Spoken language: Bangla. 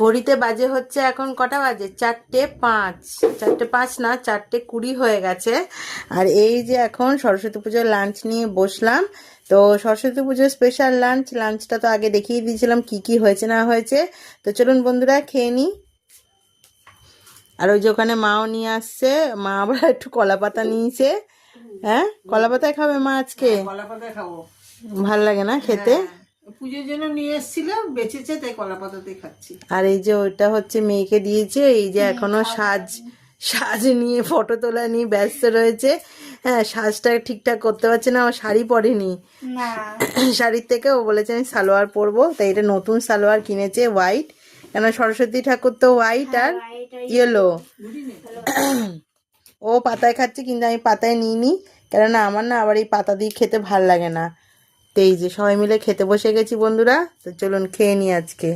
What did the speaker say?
ঘড়িতে বাজে হচ্ছে এখন কটা বাজে? 4:05। 4:05 না, 4:20 হয়ে গেছে। আর এই যে এখন সরস্বতী পুজোর লাঞ্চ নিয়ে বসলাম। তো সরস্বতী পুজোর স্পেশাল লাঞ্চটা তো আগে দেখিয়ে দিয়েছিলাম কি কি হয়েছে না হয়েছে। তো চলুন বন্ধুরা খেয়ে নিই। আর ওই যে ওখানে মাও নিয়ে আসছে, মা আবার একটু কলা পাতা নিয়েছে। হ্যাঁ, কলা পাতায় খাবে মা আজকে? কলা পাতায় খাবো। ভাল লাগে না খেতে? পুজোর জন্য নিয়ে এসেছিলাম, বেঁচেছে তাই কলা পাতাতেই খাচ্ছি। আর এই যে ওইটা হচ্ছে মেয়েকে দিয়েছে। এই যে এখনো সাজ নিয়ে ফটো তোলা নিয়ে ব্যস্ত রয়েছে। হ্যাঁ, সাজটা ঠিকঠাক করতে পারছে না, আমার শাড়ি পরেনি। শাড়ির থেকে ও বলেছে আমি সালোয়ার পরবো, তাই এটা নতুন সালোয়ার কিনেছে হোয়াইট, কেন সরস্বতী ঠাকুর তো হোয়াইট আর ইয়েলো। ও পাতায় খাচ্ছে, কিন্তু আমি পাতায় নিইনি, কেননা আমার না আবার এই পাতা দিয়ে খেতে ভাল লাগে না। তো এই যে সবাই মিলে খেতে বসে গেছি বন্ধুরা। তো চলুন খেয়ে নিই আজকে।